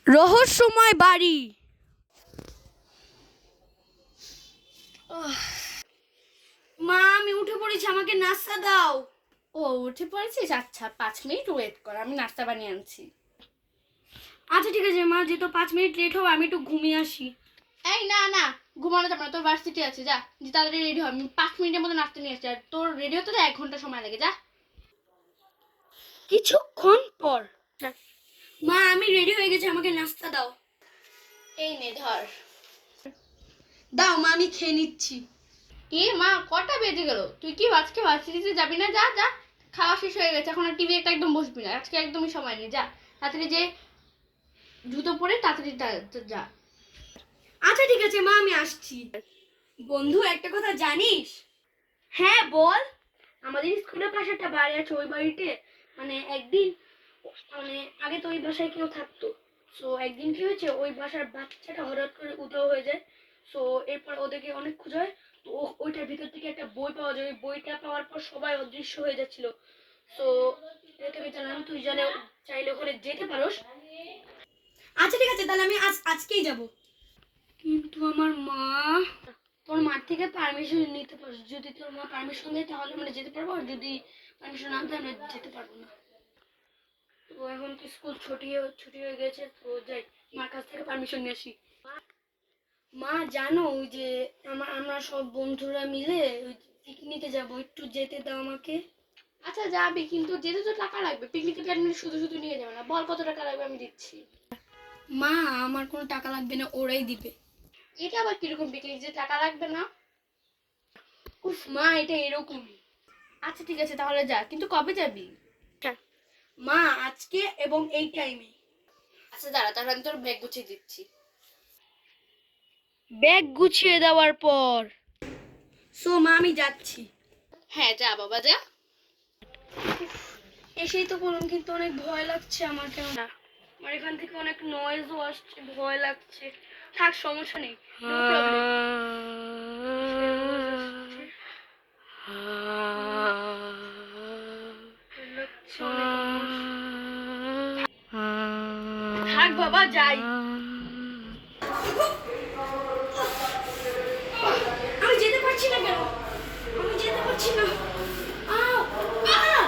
রহস্যময় বাড়ি। মা আমি উঠে পড়েছি, আমাকে নাস্তা দাও। ও উঠে পড়েছিস? আচ্ছা 5 মিনিট ওয়েট কর, আমি নাস্তা বানিয়ে আনছি। আচ্ছা ঠিক আছে মা, যেহেতু 5 মিনিট লেট হবে আমি একটু ঘুমিয়ে আসি। এই না না, ঘুমানো যাবে না, তোর ভার্সিটি আছে, যা যে তাড়াতাড়ি রেডি হ। আমি 5 মিনিটের মতো নাস্তা নিয়ে আসছি, আর তোর রেডি হতে তো 1 ঘন্টা সময় লাগে, যা। কিছুক্ষণ পর মা আমি রেডি হয়ে গেছি, আমাকে নাস্তা দাও। এই নে ধর। দাও মা, আমি খেয়ে নিচ্ছি। এ মা, কটা বেজে গেল? তুই কি আজকে ভার্সিটিতে যাবি না? যা যা, খাওয়া শেষ হয়ে গেছে, এখন আর টিভি একটা একদম বসবি না, আজকে একদমই সময় নেই, যা তাড়াতাড়ি যে জুতো পরে তাড়াতাড়ি যা। আচ্ছা ঠিক আছে মা, আমি আসছি। বন্ধু একটা কথা জানিস? হ্যাঁ বল। আমাদের স্কুলের পাশে একটা বাড়ি আছে, ওই বাড়িতে মানে একদিন মানে আগে তো ওই বাসায় কেউ থাকতো। সো একদিন কি হয়েছে, ওই বাসার বাচ্চাটা হঠাৎ করে উধাও হয়ে যায়। সো এরপর ওদেরকে অনেক খোঁজা হয়, তো ওইটার ভিতর থেকে একটা বই পাওয়া যায়। ওই বইটা পাওয়ার পর সবাই অদৃশ্য হয়ে যাচ্ছিল। সো এটাকে আমি জানলাম, তুই চাইলে ওখানে যেতে পারোস। আচ্ছা ঠিক আছে, তাহলে আমি আজকেই যাব। কিন্তু আমার মা। তোর মার থেকে পারমিশন নিতে পারো, যদি তোর মা পারমিশন দেয় তাহলে আমরা যেতে পারবো, আর যদি পারমিশন না দেয় আমরা যেতে পারবো না। তো এখন তো স্কুল ছুটি হয়ে গেছে, তো যাই মার কাছ থেকে পারমিশন নিয়ে আসি। মা জানো, ওই যে আমরা সব বন্ধুরা মিলে পিকনিকে যাব, একটু যেতে দাও আমাকে। আচ্ছা যাবি, কিন্তু যেতে তো টাকা লাগবে, পিকনিকের প্ল্যান শুধু শুধু নিয়ে যাবে না, বল কত টাকা লাগবে, আমি দিচ্ছি। মা আমার কোনো টাকা লাগবে না, ওরাই দিবে। এটা আবার কিরকম পিকনিক যে টাকা লাগবে না? উফ মা, এটা এরকম। আচ্ছা ঠিক আছে তাহলে যা, কিন্তু কবে যাবি? মা আজকে এবং এই টাইমে। আচ্ছা দাঁড়া, তাহলে আমি তোর ব্যাগ গুছিয়ে দিচ্ছি। ব্যাগ গুছিয়ে দেওয়ার পর মা আমি যাচ্ছি। হ্যাঁ যা বাবা যা। এসেই তো বলুন, কিন্তু অনেক ভয় লাগছে আমার। কেন আমার এখান থেকে অনেক নয়েজও আসছে, ভয় লাগছে। থাক, সমস্যা নেই, no problem। লাগছে অনেক আমার। থাক বাবা, যাই। আমি যেতে পারছি না কেন? আমি যেতে পারছি না। আহ! আহ!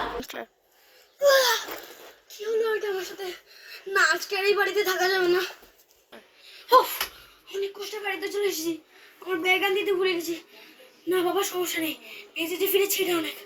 কি হলো এটা আমার সাথে? না, আজকে আর এই বাড়িতে থাকা যাবে না। উফ, অনেক কষ্টে বাড়িতে চলে এসেছি, আমার ব্যাগ আনতে ভুলে গেছি। না বাবা, সমস্যা নেই, বেঁচে যে ফিরেছি এটা অনেক।